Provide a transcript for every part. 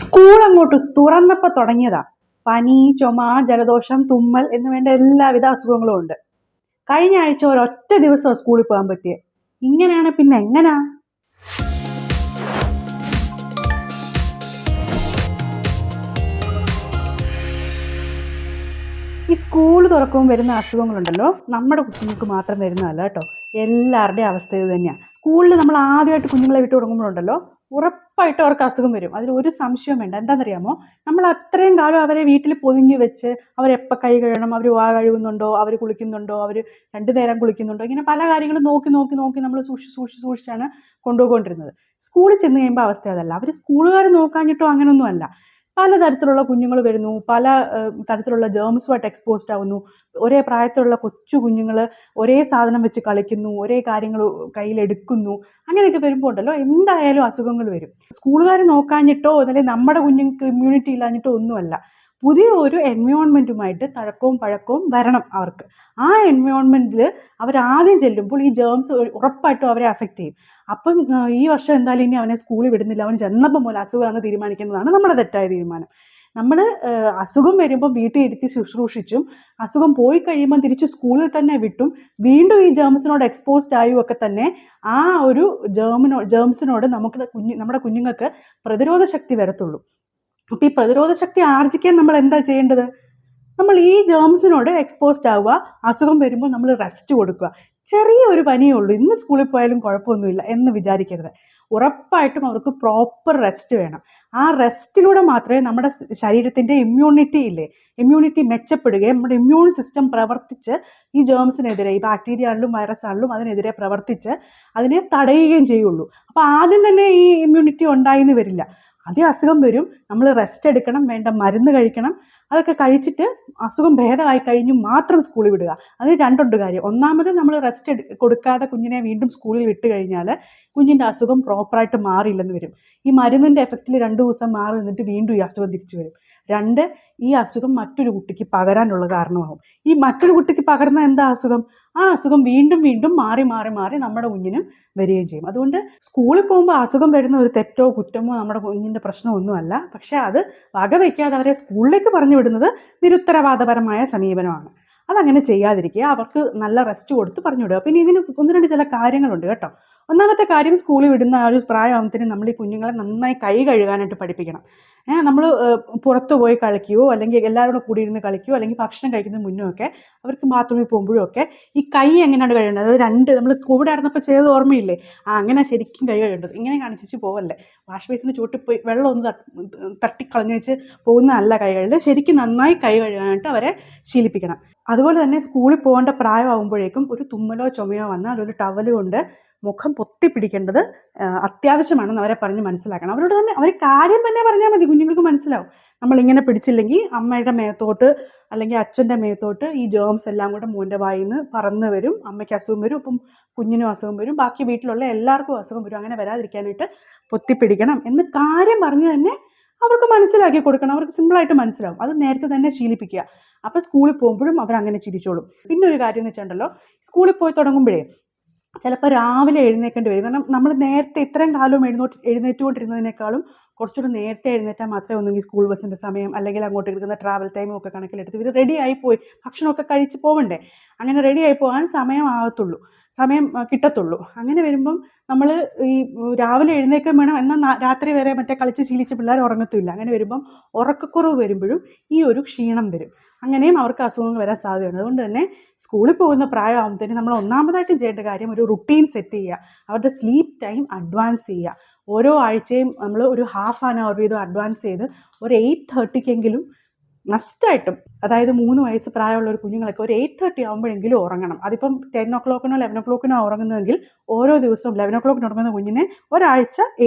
School അങ്ങോട്ട് തുറന്നപ്പോൾ തുടങ്ങിയതാ പനി, ചുമ, ജലദോഷം, തുമ്മൽ എന്ന് വേണ്ട എല്ലാവിധ അസുഖങ്ങളും ഉണ്ട്. കഴിഞ്ഞ ആഴ്ച ഒരൊറ്റ ദിവസം സ്കൂളിൽ പോകാൻ പറ്റിയേ. ഇങ്ങനെയാണ് പിന്നെ എങ്ങനാ? ഈ സ്കൂൾ തുറക്കുമ്പോൾ വരുന്ന അസുഖങ്ങളുണ്ടല്ലോ, നമ്മുടെ കുഞ്ഞുങ്ങൾക്ക് മാത്രം വരുന്നതല്ല കേട്ടോ, എല്ലാവരുടെയും അവസ്ഥ ഇത് തന്നെയാണ്. സ്കൂളിൽ നമ്മൾ ആദ്യമായിട്ട് കുഞ്ഞുങ്ങളെ വിട്ടു തുടങ്ങുമ്പോഴുണ്ടല്ലോ, ഉറപ്പായിട്ടും അവർക്ക് അസുഖം വരും. അതിൽ ഒരു സംശയവും വേണ്ട. എന്താണെന്നറിയാമോ? നമ്മൾ അത്രയും കാലം അവരെ വീട്ടിൽ പൊതിഞ്ഞു വെച്ച് അവരെപ്പോൾ കൈ കഴുകണം, അവർ വാ കഴുകുന്നുണ്ടോ, അവർ കുളിക്കുന്നുണ്ടോ, അവർ 2 നേരം കുളിക്കുന്നുണ്ടോ, ഇങ്ങനെ പല കാര്യങ്ങളും നോക്കി നമ്മൾ സൂക്ഷിച്ചാണ് കൊണ്ടുപോയിക്കൊണ്ടിരുന്നത്. സ്കൂളിൽ ചെന്ന് കഴിയുമ്പോൾ അവസ്ഥ അതല്ല. അവർ സ്കൂളുകാർ നോക്കാഞ്ഞിട്ടോ അങ്ങനെയൊന്നും അല്ല. പലതരത്തിലുള്ള കുഞ്ഞുങ്ങൾ വരുന്നു, പല തരത്തിലുള്ള ജേംസുമായിട്ട് എക്സ്പോസ്ഡ് ആവുന്നു. ഒരേ പ്രായത്തിലുള്ള കൊച്ചു കുഞ്ഞുങ്ങൾ ഒരേ സാധനം വെച്ച് കളിക്കുന്നു, ഒരേ കാര്യങ്ങൾ കയ്യിലെടുക്കുന്നു. അങ്ങനെയൊക്കെ വരുമ്പോൾ ഉണ്ടല്ലോ, എന്തായാലും അസുഖങ്ങൾ വരും. സ്കൂളുകാർ നോക്കാഞ്ഞിട്ടോ അല്ലെങ്കിൽ നമ്മുടെ കുഞ്ഞുങ്ങൾക്ക് ഇമ്മ്യൂണിറ്റി ഇല്ലാഞ്ഞിട്ടോ ഒന്നുമല്ല. പുതിയ ഒരു എൻവയോൺമെൻറ്റുമായിട്ട് തഴക്കവും പഴക്കവും വരണം അവർക്ക്. ആ എൻവയോൺമെൻറ്റിൽ അവരാദ്യം ചെല്ലുമ്പോൾ ഈ ജേംസ് ഉറപ്പായിട്ടും അവരെ അഫക്റ്റ് ചെയ്യും. അപ്പം ഈ വർഷം എന്തായാലും ഇനി അവനെ സ്കൂളിൽ വിടുന്നില്ല, അവൻ ചെന്നപ്പം പോലെ അസുഖമാണെന്ന് തീരുമാനിക്കുന്നതാണ് നമ്മുടെ തെറ്റായ തീരുമാനം. നമ്മൾ അസുഖം വരുമ്പം വീട്ടിൽ ഇരുത്തി ശുശ്രൂഷിച്ചും അസുഖം പോയി കഴിയുമ്പം തിരിച്ച് സ്കൂളിൽ തന്നെ വിട്ടും വീണ്ടും ഈ ജേംസിനോട് എക്സ്പോസ്ഡ് ആയും ഒക്കെ തന്നെ ആ ഒരു ജേംസിനോട് നമ്മുടെ കുഞ്ഞുങ്ങൾക്ക് പ്രതിരോധ ശക്തി വരത്തുള്ളൂ. അപ്പോൾ ഈ പ്രതിരോധ ശക്തി ആർജിക്കാൻ നമ്മൾ എന്താ ചെയ്യേണ്ടത്? നമ്മൾ ഈ ജേംസിനോട് എക്സ്പോസ്ഡ് ആവുക, അസുഖം വരുമ്പോൾ നമ്മൾ റെസ്റ്റ് കൊടുക്കുക. ചെറിയൊരു പനിയേ ഉള്ളൂ, ഇന്ന് സ്കൂളിൽ പോയാലും കുഴപ്പമൊന്നുമില്ല എന്ന് വിചാരിക്കരുത്. ഉറപ്പായിട്ടും അവർക്ക് പ്രോപ്പർ റെസ്റ്റ് വേണം. ആ റെസ്റ്റിലൂടെ മാത്രമേ നമ്മുടെ ശരീരത്തിൻ്റെ ഇമ്മ്യൂണിറ്റി മെച്ചപ്പെടുകയും നമ്മുടെ ഇമ്മ്യൂൺ സിസ്റ്റം പ്രവർത്തിച്ച് ഈ ജേംസിനെതിരെ, ഈ ബാക്ടീരിയ ആണെങ്കിലും വൈറസ് ആണെങ്കിലും അതിനെതിരെ പ്രവർത്തിച്ച് അതിനെ തടയുകയും ചെയ്യുള്ളൂ. അപ്പോൾ ആദ്യം തന്നെ ഈ ഇമ്മ്യൂണിറ്റി ഉണ്ടായിന്ന് വരില്ല. ആദ്യം അസുഖം വരും, നമ്മൾ റെസ്റ്റ് എടുക്കണം, വേണ്ട മരുന്ന് കഴിക്കണം. അതൊക്കെ കഴിച്ചിട്ട് അസുഖം ഭേദമായി കഴിഞ്ഞു മാത്രം സ്കൂളിൽ വിടുക. അതിന് രണ്ടുണ്ട് കാര്യം. ഒന്നാമത്, നമ്മൾ റെസ്റ്റ് കൊടുക്കാതെ കുഞ്ഞിനെ വീണ്ടും സ്കൂളിൽ വിട്ട് കഴിഞ്ഞാൽ കുഞ്ഞിൻ്റെ അസുഖം പ്രോപ്പറായിട്ട് മാറിയില്ലെന്ന് വരും. ഈ മരുന്നിൻ്റെ എഫക്റ്റിൽ 2 ദിവസം മാറി നിന്നിട്ട് വീണ്ടും ഈ അസുഖം തിരിച്ചു വരും. 2, ഈ അസുഖം മറ്റൊരു കുട്ടിക്ക് പകരാനുള്ള കാരണമാകും. ഈ മറ്റൊരു കുട്ടിക്ക് പകർന്ന എന്താ അസുഖം? ആ അസുഖം വീണ്ടും മാറി നമ്മുടെ കുഞ്ഞിനും വരികയും ചെയ്യും. അതുകൊണ്ട് സ്കൂളിൽ പോകുമ്പോൾ അസുഖം വരുന്ന ഒരു തെറ്റോ കുറ്റമോ നമ്മുടെ കുഞ്ഞിൻ്റെ പ്രശ്നമൊന്നുമല്ല. പക്ഷേ അത് വകവയ്ക്കാതെ അവരെ സ്കൂളിലേക്ക് പറഞ്ഞു വിടുന്നത് നിരുത്തരവാദപരമായ സമീപനമാണ്. അതങ്ങനെ ചെയ്യാതിരിക്കുക. അവർക്ക് നല്ല റെസ്റ്റ് കൊടുത്ത് പറഞ്ഞു വിടുക. പിന്നെ ഇതിന് 1-2 ചില കാര്യങ്ങളുണ്ട് കേട്ടോ. ഒന്നാമത്തെ കാര്യം, സ്കൂളിൽ വിടുന്ന ആ ഒരു പ്രായമാകുമ്പത്തിന് നമ്മൾ ഈ കുഞ്ഞുങ്ങളെ നന്നായി കൈ കഴുകാനായിട്ട് പഠിപ്പിക്കണം. നമ്മൾ പുറത്ത് പോയി കളിക്കുകയോ അല്ലെങ്കിൽ എല്ലാവരും കൂടി ഇരുന്ന് കളിക്കുകയോ അല്ലെങ്കിൽ ഭക്ഷണം കഴിക്കുന്നതിന് മുന്നേ ഒക്കെ അവർക്ക് ബാത്റൂമിൽ പോകുമ്പോഴും ഒക്കെ ഈ കൈ എങ്ങനെയാണ് കഴുകേണ്ടത്? അത് നമ്മൾ കോവിഡ് ആയിരുന്നപ്പോൾ ചെയ്ത് ഓർമ്മയില്ലേ? അങ്ങനെ ശരിക്കും കൈ കഴുകേണ്ടത്. ഇങ്ങനെ കാണിച്ചിട്ട് പോവല്ലേ, വാഷ് ബേസിന് ചൂട്ടിൽ പോയി വെള്ളം ഒന്ന് തട്ടിക്കളഞ്ഞ് വെച്ച് പോകുന്നതല്ല കൈ കഴുകൽ. ശരിക്കും നന്നായി കൈ കഴുകാനായിട്ട് അവരെ ശീലിപ്പിക്കണം. അതുപോലെ തന്നെ സ്കൂളിൽ പോകേണ്ട പ്രായമാകുമ്പോഴേക്കും ഒരു തുമ്മലോ ചുമയോ വന്നാൽ ഒരു ടവൽ കൊണ്ട് മുഖം പൊത്തിപ്പിടിക്കേണ്ടത് അത്യാവശ്യമാണെന്ന് അവരെ പറഞ്ഞ് മനസ്സിലാക്കണം. അവരോട് തന്നെ അവർ കാര്യം തന്നെ പറഞ്ഞാൽ മതി, കുഞ്ഞുങ്ങൾക്ക് മനസ്സിലാവും. നമ്മളിങ്ങനെ പിടിച്ചില്ലെങ്കിൽ അമ്മയുടെ മേത്തോട്ട് അല്ലെങ്കിൽ അച്ഛൻ്റെ മേത്തോട്ട് ഈ ജേംസ് എല്ലാം കൂടെ മോൻ്റെ വായിൽ നിന്ന് പറന്ന് വരും, അമ്മയ്ക്ക് അസുഖം വരും, അപ്പം കുഞ്ഞിനും അസുഖം വരും, ബാക്കി വീട്ടിലുള്ള എല്ലാവർക്കും അസുഖം വരും. അങ്ങനെ വരാതിരിക്കാനായിട്ട് പൊത്തിപ്പിടിക്കണം എന്ന് കാര്യം പറഞ്ഞ് തന്നെ അവർക്ക് മനസ്സിലാക്കി കൊടുക്കണം. അവർക്ക് സിമ്പിളായിട്ട് മനസ്സിലാവും. അത് നേരത്തെ തന്നെ ശീലിപ്പിക്കുക. അപ്പോൾ സ്കൂളിൽ പോകുമ്പോഴും അവരങ്ങനെ ചിരിച്ചോളും. പിന്നെ ഒരു കാര്യം എന്ന് വെച്ചിട്ടുണ്ടല്ലോ, സ്കൂളിൽ പോയി തുടങ്ങുമ്പോഴേ ചിലപ്പോൾ രാവിലെ എഴുന്നേൽക്കേണ്ടി വരും. കാരണം നമ്മൾ നേരത്തെ ഇത്രയും കാലവും എഴുന്നേറ്റുകൊണ്ടിരുന്നതിനേക്കാളും കുറച്ചുകൂടി നേരത്തെ എഴുന്നേറ്റാൽ മാത്രമേ ഒന്നുകിൽ സ്കൂൾ ബസ്സിൻ്റെ സമയം അല്ലെങ്കിൽ അങ്ങോട്ട് എടുക്കുന്ന ട്രാവൽ ടൈമും ഒക്കെ കണക്കിലെടുത്ത് ഇവർ റെഡി ആയിപ്പോയി ഭക്ഷണമൊക്കെ കഴിച്ച് പോകണ്ടേ. അങ്ങനെ റെഡി ആയി പോകാൻ സമയം കിട്ടത്തുള്ളൂ. അങ്ങനെ വരുമ്പം നമ്മൾ ഈ രാവിലെ എഴുന്നേൽക്കാൻ വേണം, എന്നാൽ രാത്രി വരെ കളിച്ച് ശീലിച്ച പിള്ളേർ ഉറങ്ങത്തുമില്ല. അങ്ങനെ വരുമ്പം ഉറക്കക്കുറവ് വരുമ്പോഴും ഈ ഒരു ക്ഷീണം വരും. അങ്ങനെയും അവർക്ക് അസുഖങ്ങൾ വരാൻ സാധ്യതയുണ്ട്. അതുകൊണ്ട് തന്നെ സ്കൂളിൽ പോകുന്ന പ്രായമാകുമ്പോഴത്തേനും നമ്മൾ ഒന്നാമതായിട്ടും ചെയ്യേണ്ട കാര്യം ഒരു റുട്ടീൻ സെറ്റ് ചെയ്യുക. അവരുടെ സ്ലീപ്പ് ടൈം അഡ്വാൻസ് ചെയ്യുക. ഓരോ ആഴ്ചയും നമ്മൾ ഒരു ഹാഫ് ആൻ അവർ വീതം അഡ്വാൻസ് ചെയ്ത് ഒരു 8:30 മസ്റ്റായിട്ടും, അതായത് 3 വയസ്സ് പ്രായമുള്ള ഒരു കുഞ്ഞുങ്ങളൊക്കെ ഒരു 8:30 ആകുമ്പോഴെങ്കിലും ഉറങ്ങണം. അതിപ്പം 10 o'clockനോ 11 o'clockനോ ഉറങ്ങുന്നതെങ്കിൽ ഓരോ ദിവസവും 11 o'clockന് ഉറങ്ങുന്ന കുഞ്ഞിനെ ഒരാഴ്ച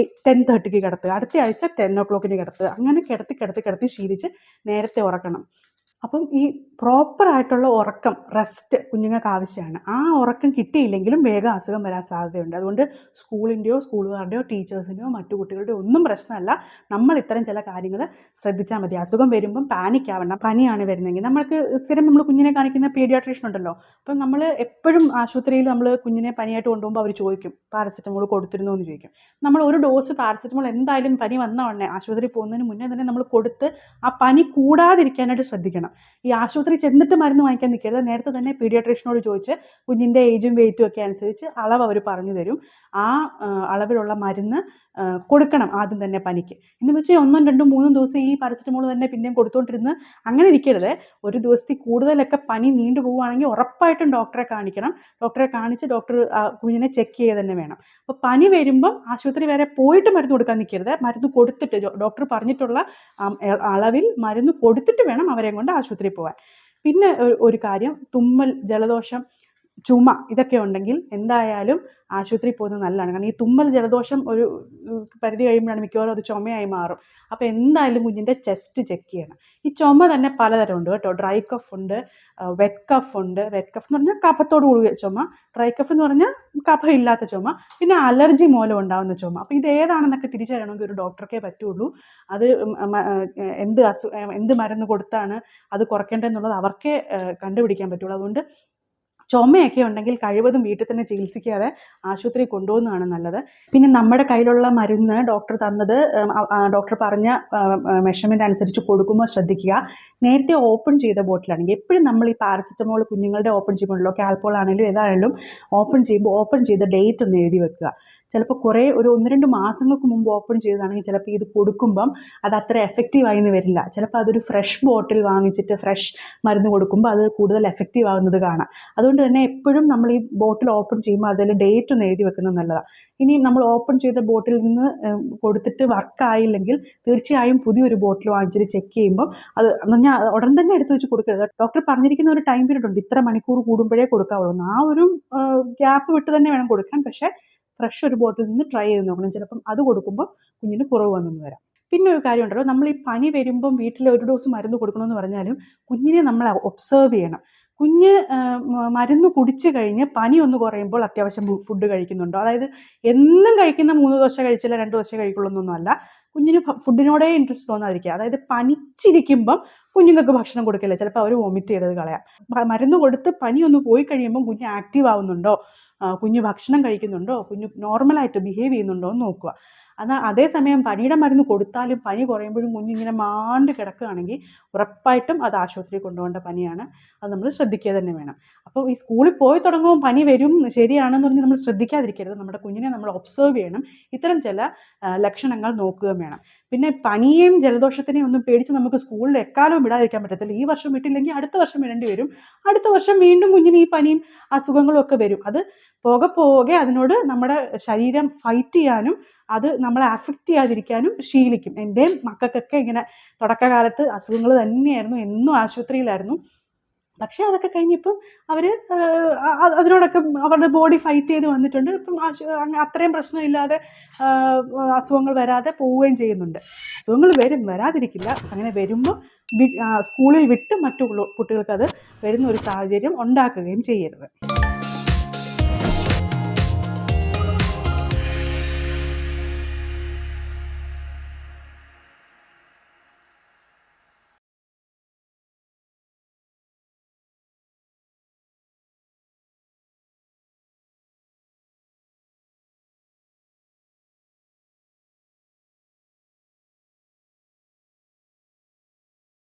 10:30 കിടത്തുക, അടുത്ത ആഴ്ച 10 o'clockന് കിടത്തുക. അങ്ങനെ കിടത്തി ശീലിച്ച് നേരത്തെ ഉറക്കണം. അപ്പം ഈ പ്രോപ്പറായിട്ടുള്ള ഉറക്കം, റെസ്റ്റ് കുഞ്ഞുങ്ങൾക്ക് ആവശ്യമാണ്. ആ ഉറക്കം കിട്ടിയില്ലെങ്കിലും വേഗം അസുഖം വരാൻ സാധ്യതയുണ്ട്. അതുകൊണ്ട് സ്കൂളിൻ്റെയോ സ്കൂളുകാരുടെയോ ടീച്ചേഴ്സിൻ്റെയോ മറ്റു കുട്ടികളുടെയോ ഒന്നും പ്രശ്നമല്ല. നമ്മൾ ഇത്തരം ചില കാര്യങ്ങൾ ശ്രദ്ധിച്ചാൽ മതി. അസുഖം വരുമ്പം പാനിക് ആവണ്ട. പനിയാണ് വരുന്നതെങ്കിൽ സ്ഥിരം നമ്മൾ കുഞ്ഞിനെ കാണിക്കുന്ന പീഡിയാട്രീഷ്യൻ ഉണ്ടല്ലോ, അപ്പം നമ്മൾ എപ്പോഴും ആശുപത്രിയിൽ നമ്മൾ കുഞ്ഞിനെ പനിയായിട്ട് കൊണ്ടുപോകുമ്പോൾ അവർ ചോദിക്കും പാരസെറ്റമോൾ കൊടുത്തിരുന്നോ എന്ന് ചോദിക്കും. നമ്മൾ ഒരു ഡോസ് പാരസെറ്റമോൾ എന്തായാലും പനി വന്ന ഉടനെ ആശുപത്രിയിൽ പോകുന്നതിന് മുന്നേ തന്നെ നമ്മൾ കൊടുത്ത് ആ പനി കൂടാതിരിക്കാനായിട്ട് ശ്രദ്ധിക്കണം. ഈ ആശുപത്രി ചെന്നിട്ട് മരുന്ന് വാങ്ങിക്കാൻ നിൽക്കരുത്. നേരത്തെ തന്നെ പീഡിയാട്രീഷ്യനോട് ചോദിച്ച് കുഞ്ഞിൻ്റെ ഏജും വെയിറ്റും ഒക്കെ അനുസരിച്ച് അളവ് അവർ പറഞ്ഞു തരും. ആ അളവിലുള്ള മരുന്ന് കൊടുക്കണം ആദ്യം തന്നെ പനിക്ക്. എന്ന് വെച്ചാൽ 1, 2, 3 ദിവസം ഈ പാരസെറ്റമോൾ തന്നെ പിന്നെയും കൊടുത്തുകൊണ്ടിരുന്ന് അങ്ങനെ ഇരിക്കരുത്. ഒരു ദിവസത്തിൽ കൂടുതലൊക്കെ പനി നീണ്ടു പോവുകയാണെങ്കിൽ ഉറപ്പായിട്ടും ഡോക്ടറെ കാണിക്കണം. ഡോക്ടറെ കാണിച്ച് ഡോക്ടർ കുഞ്ഞിനെ ചെക്ക് ചെയ്യുക തന്നെ വേണം. അപ്പോൾ പനി വരുമ്പം ആശുപത്രി വരെ പോയിട്ട് മരുന്ന് കൊടുക്കാൻ നിൽക്കരുത്. മരുന്ന് കൊടുത്തിട്ട് ഡോക്ടർ പറഞ്ഞിട്ടുള്ള അളവിൽ മരുന്ന് കൊടുത്തിട്ട് വേണം അവരെ കൊണ്ട് ആശുപത്രിയിൽ പോകാൻ. പിന്നെ ഒരു കാര്യം, തുമ്മൽ, ജലദോഷം, ചുമ ഇതൊക്കെ ഉണ്ടെങ്കിൽ എന്തായാലും ആശുപത്രിയിൽ പോകുന്നത് നല്ലതാണ്. കാരണം ഈ തുമ്മൽ, ജലദോഷം ഒരു പരിധി കഴിയുമ്പോഴാണ് മിക്കവാറും അത് ചുമയായി മാറും. അപ്പോൾ എന്തായാലും കുഞ്ഞിൻ്റെ ചെസ്റ്റ് ചെക്ക് ചെയ്യണം. ഈ ചുമ തന്നെ പലതരം ഉണ്ട് കേട്ടോ. ഡ്രൈ കഫ് ഉണ്ട്, വെറ്റ് കഫ് ഉണ്ട്. വെറ്റ് കഫ് എന്ന് പറഞ്ഞാൽ കഫത്തോട് കൂടിയ ചുമ, ഡ്രൈ കഫ് എന്ന് പറഞ്ഞാൽ കഫം ഇല്ലാത്ത ചുമ, പിന്നെ അലർജി മൂലം ഉണ്ടാകുന്ന ചുമ. അപ്പോൾ ഇത് ഏതാണെന്നൊക്കെ തിരിച്ചറിയണമെങ്കിൽ ഒരു ഡോക്ടർക്കേ പറ്റുള്ളൂ. അത് എന്ത് മരുന്ന് കൊടുത്താണ് അത് കുറയ്ക്കേണ്ടതെന്നുള്ളത് അവർക്കേ കണ്ടുപിടിക്കാൻ പറ്റുള്ളൂ. അതുകൊണ്ട് ചുമയൊക്കെ ഉണ്ടെങ്കിൽ കഴിവതും വീട്ടിൽ തന്നെ ചികിത്സിക്കാതെ ആശുപത്രിയിൽ കൊണ്ടുപോകുന്നതാണ് നല്ലത്. പിന്നെ നമ്മുടെ കയ്യിലുള്ള മരുന്ന് ഡോക്ടർ തന്നത് ഡോക്ടർ പറഞ്ഞ മെഷർമെൻ്റ് അനുസരിച്ച് കൊടുക്കുമ്പോൾ ശ്രദ്ധിക്കുക. നേരത്തെ ഓപ്പൺ ചെയ്ത ബോട്ടിലാണെങ്കിൽ എപ്പോഴും നമ്മൾ ഈ പാരസെറ്റമോൾ കുഞ്ഞുങ്ങളുടെ ഓപ്പൺ ചെയ്യുമ്പോഴല്ലോ, കാൽപോൾ ആണെങ്കിലും ഏതായാലും ഓപ്പൺ ചെയ്യുമ്പോൾ ഓപ്പൺ ചെയ്ത ഡേറ്റ് ഒന്ന് എഴുതി വെക്കുക. ചിലപ്പോൾ ഒരു 1-2 മാസങ്ങൾക്ക് മുമ്പ് ഓപ്പൺ ചെയ്തതാണെങ്കിൽ ചിലപ്പോൾ ഇത് കൊടുക്കുമ്പം അത് അത്ര എഫക്റ്റീവായി എന്ന് വരില്ല. ചിലപ്പോൾ അതൊരു ഫ്രഷ് ബോട്ടിൽ വാങ്ങിച്ചിട്ട് ഫ്രഷ് മരുന്ന് കൊടുക്കുമ്പോൾ അത് കൂടുതൽ എഫക്റ്റീവ് ആകുന്നത് കാണാം. അതുകൊണ്ട് തന്നെ എപ്പോഴും നമ്മൾ ഈ ബോട്ടിൽ ഓപ്പൺ ചെയ്യുമ്പോൾ അതിൽ ഡേറ്റ് ഒന്ന് എഴുതി വെക്കുന്നത് നല്ലതാണ്. ഇനി നമ്മൾ ഓപ്പൺ ചെയ്ത ബോട്ടിൽ നിന്ന് കൊടുത്തിട്ട് വർക്കായില്ലെങ്കിൽ തീർച്ചയായും പുതിയൊരു ബോട്ടിൽ വാങ്ങിച്ചിട്ട് ചെക്ക് ചെയ്യുമ്പോൾ അത് ഞാൻ ഉടൻ തന്നെ എടുത്ത് വെച്ച് കൊടുക്കരുത്. ഡോക്ടർ പറഞ്ഞിരിക്കുന്ന ഒരു ടൈം പീരീഡ് ഉണ്ട്, ഇത്ര മണിക്കൂർ കൂടുമ്പോഴേ കൊടുക്കാവുള്ളൂ. ആ ഒരു ഗ്യാപ്പ് വിട്ട് തന്നെ വേണം കൊടുക്കാൻ. പക്ഷേ ഫ്രഷ് ഒരു ബോട്ടിൽ നിന്ന് ട്രൈ ചെയ്ത് നോക്കണം. ചിലപ്പം അത് കൊടുക്കുമ്പോൾ കുഞ്ഞിന് കുറവ് വന്നെന്ന് വരാം. പിന്നെ ഒരു കാര്യം ഉണ്ടല്ലോ, നമ്മൾ ഈ പനി വരുമ്പം വീട്ടിൽ ഒരു ഡോസ് മരുന്ന് കൊടുക്കണമെന്ന് പറഞ്ഞാലും കുഞ്ഞിനെ നമ്മൾ ഒബ്സർവ് ചെയ്യണം. കുഞ്ഞ് മരുന്ന് കുടിച്ച് കഴിഞ്ഞ് പനി ഒന്ന് കുറയുമ്പോൾ അത്യാവശ്യം ഫുഡ് കഴിക്കുന്നുണ്ടോ, അതായത് എന്നും കഴിക്കുന്ന 3 ദോശ കഴിച്ചില്ല 2 ദോശ കഴിക്കുള്ളൂ അല്ല. കുഞ്ഞിന് ഫുഡിനോടേ ഇൻട്രസ്റ്റ് തോന്നാതിരിക്കുക. അതായത് പനിച്ചിരിക്കുമ്പം കുഞ്ഞുങ്ങൾക്ക് ഭക്ഷണം കൊടുക്കില്ല, ചിലപ്പോൾ അവർ വോമിറ്റ് ചെയ്തത് കളയാം. മരുന്ന് കൊടുത്ത് പനി ഒന്ന് പോയി കഴിയുമ്പം കുഞ്ഞ് ആക്റ്റീവ് ആവുന്നുണ്ടോ, കുഞ്ഞ് ഭക്ഷണം കഴിക്കുന്നുണ്ടോ, കുഞ്ഞ് നോർമലായിട്ട് ബിഹേവ് ചെയ്യുന്നുണ്ടോ എന്ന് നോക്കുക. അതേസമയം പനിയുടെ മരുന്ന് കൊടുത്താലും പനി കുറയുമ്പോഴും കുഞ്ഞിങ്ങനെ മാണ്ട് കിടക്കുകയാണെങ്കിൽ ഉറപ്പായിട്ടും അത് ആശുപത്രിയിൽ കൊണ്ടുപോകേണ്ട പനിയാണ്. അത് നമ്മൾ ശ്രദ്ധിക്കുക തന്നെ വേണം. അപ്പോൾ ഈ സ്കൂളിൽ പോയി തുടങ്ങുമ്പോൾ പനി വരും ശരിയാണെന്ന് പറഞ്ഞ് നമ്മൾ ശ്രദ്ധിക്കാതിരിക്കരുത്. നമ്മുടെ കുഞ്ഞിനെ നമ്മൾ ഒബ്സർവ് ചെയ്യണം. ഇത്തരം ചില ലക്ഷണങ്ങൾ നോക്കുകയും വേണം. പിന്നെ പനിയെയും ജലദോഷത്തിനെയും ഒന്നും പേടിച്ച് നമുക്ക് സ്കൂളിൽ എക്കാലവും വിടാതിരിക്കാൻ പറ്റത്തില്ല. ഈ വർഷം വിട്ടില്ലെങ്കിൽ അടുത്ത വർഷം വിടേണ്ടി വരും. അടുത്ത വർഷം വീണ്ടും കുഞ്ഞിന് ഈ പനിയും അസുഖങ്ങളും ഒക്കെ വരും. അത് പോകെ അതിനോട് നമ്മുടെ ശരീരം ഫൈറ്റ് ചെയ്യാനും അത് നമ്മളെ അഫക്റ്റ് ചെയ്യാതിരിക്കാനും ശീലിക്കും. എൻ്റെയും മക്കൾക്കൊക്കെ ഇങ്ങനെ തുടക്കകാലത്ത് അസുഖങ്ങൾ തന്നെയായിരുന്നു, എന്നും ആശുപത്രിയിലായിരുന്നു. പക്ഷേ അതൊക്കെ കഴിഞ്ഞിപ്പം അവർ അതിനോടൊക്കെ അവരുടെ ബോഡി ഫൈറ്റ് ചെയ്ത് വന്നിട്ടുണ്ട്. ഇപ്പം അത്രയും പ്രശ്നമില്ലാതെ അസുഖങ്ങൾ വരാതെ പോവുകയും ചെയ്യുന്നുണ്ട്. അസുഖങ്ങൾ വരാതിരിക്കില്ല. അങ്ങനെ വരുമ്പോൾ സ്കൂളിൽ വിട്ട് മറ്റു കുട്ടികൾക്ക് അത് വരുന്ന ഒരു സാഹചര്യം ഉണ്ടാക്കുകയും ചെയ്യരുത്.